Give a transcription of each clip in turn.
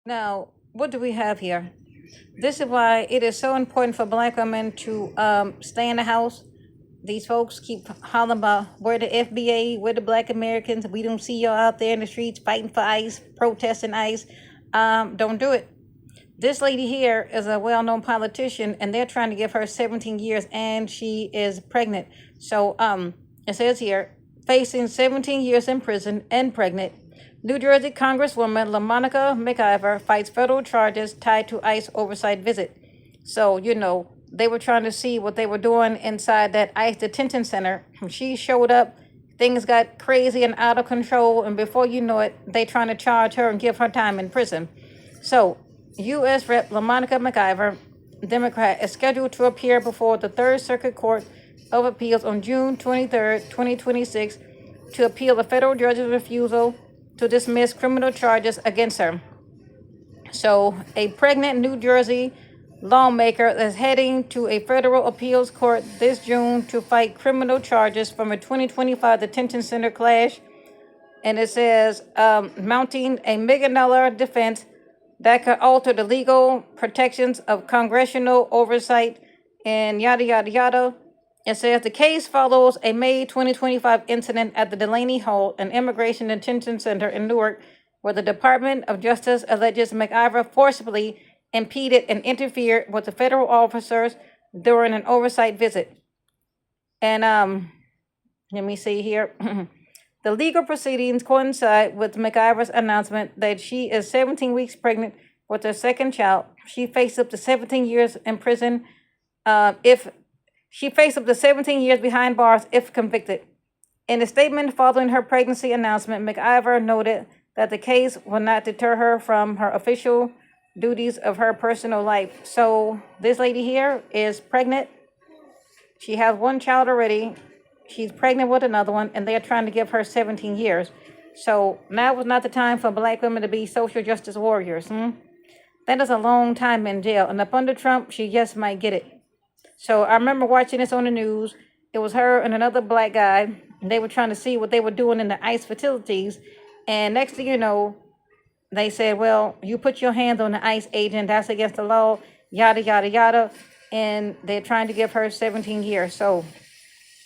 Now, what do we have here? This is why it is so important for black women to stay in the house. These folks keep hollering about where the FBA, where the black Americans. We don't see y'all out there in the streets fighting for ICE, protesting ICE. Don't do it. This lady here is a well-known politician, and they're trying to give her 17 years, and she is pregnant. So it says here, facing 17 years in prison and pregnant, New Jersey Congresswoman LaMonica McIver fights federal charges tied to ICE oversight visit. So, they were trying to see what they were doing inside that ICE detention center. She showed up, things got crazy and out of control, and before you know it, they trying to charge her and give her time in prison. So, U.S. Rep. LaMonica McIver, Democrat, is scheduled to appear before the Third Circuit Court of Appeals on June 23rd, 2026, to appeal a federal judge's refusal to dismiss criminal charges against her. So, a pregnant New Jersey lawmaker is heading to a federal appeals court this June to fight criminal charges from a 2025 detention center clash. And it says, mounting a $1 million defense that could alter the legal protections of congressional oversight and yada, yada, yada. It says the case follows a May 2025 incident at the Delaney Hall, an immigration detention center in Newark, where the Department of Justice alleges McIver forcibly impeded and interfered with the federal officers during an oversight visit. And let me see here. The legal proceedings coincide with McIver's announcement that she is 17 weeks pregnant with her second child. She faced up to 17 years in prison if she faced up to 17 years behind bars if convicted. In a statement following her pregnancy announcement, McIver noted that the case will not deter her from her official duties of her personal life. So this lady here is pregnant. She has one child already. She's pregnant with another one, and they're trying to give her 17 years. So now was not the time for black women to be social justice warriors. That is a long time in jail. And up under Trump, she just might get it. So I remember watching this on the news. It was her and another black guy. And they were trying to see what they were doing in the ICE facilities. And next thing you know, they said, well, you put your hands on the ICE agent. That's against the law. Yada, yada, yada. And they're trying to give her 17 years. So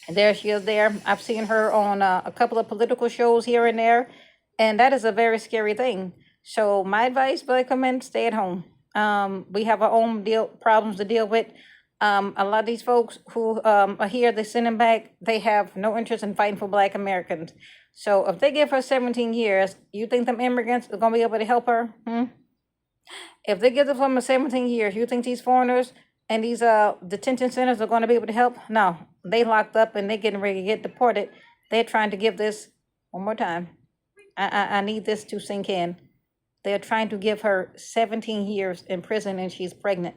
there she is there. I've seen her on a couple of political shows here and there. And that is a very scary thing. So my advice, black women, stay at home. We have our own problems to deal with. A lot of these folks who are here, they send them back. They have no interest in fighting for black Americans. So if they give her 17 years, you think them immigrants are going to be able to help her? If they give the woman 17 years, you think these foreigners and these detention centers are going to be able to help? No, they locked up and they getting ready to get deported. They're trying to give this one more time. I need this to sink in. They're trying to give her 17 years in prison and she's pregnant.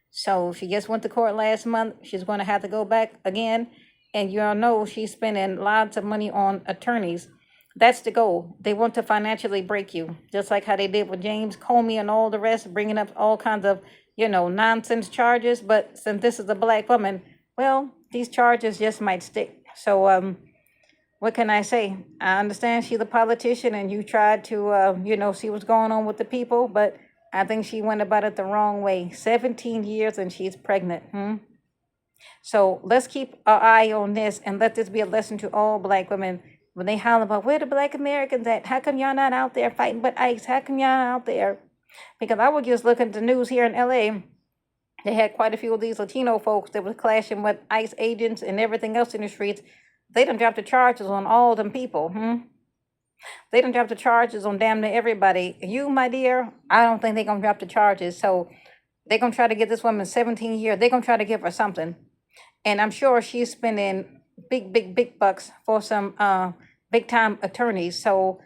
So she just went to court last month. She's going to have to go back again. And you all know she's spending lots of money on attorneys. That's the goal. They want to financially break you, just like how they did with James Comey and all the rest, bringing up all kinds of, nonsense charges. But since this is a black woman, well, these charges just might stick. So what can I say? I understand she's a politician and you tried to, see what's going on with the people, but I think she went about it the wrong way. 17 years and she's pregnant. So let's keep our eye on this and let this be a lesson to all black women. When they holler about where the black Americans at, how come y'all not out there fighting but ICE? How come y'all not out there? Because I was just looking at the news here in LA. They had quite a few of these Latino folks that was clashing with ICE agents and everything else in the streets. They done dropped the charges on all them people. They done dropped the charges on damn near everybody. You, my dear, I don't think they're going to drop the charges. So they're going to try to get this woman 17 years. They're going to try to give her something. And I'm sure she's spending big bucks for some big time attorneys. So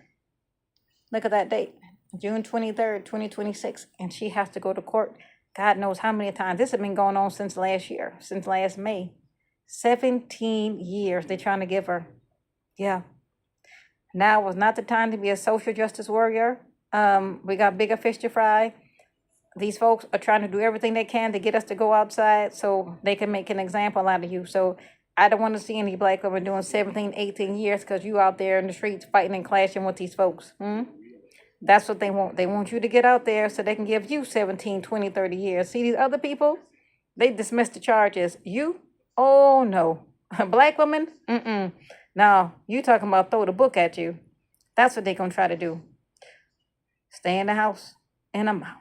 look at that date, June 23rd, 2026. And she has to go to court. God knows how many times. This has been going on since last year, since last May. 17 years they're trying to give her. Yeah. Now was not the time to be a social justice warrior. We got bigger fish to fry. These folks are trying to do everything they can to get us to go outside so they can make an example out of you. So I don't want to see any black women doing 17, 18 years because you out there in the streets fighting and clashing with these folks. That's what they want. They want you to get out there so they can give you 17, 20, 30 years. See these other people? They dismissed the charges. You? Oh, no. A black woman? Mm-mm. Now, you talking about throw the book at you. That's what they going to try to do. Stay in the house, and I'm out.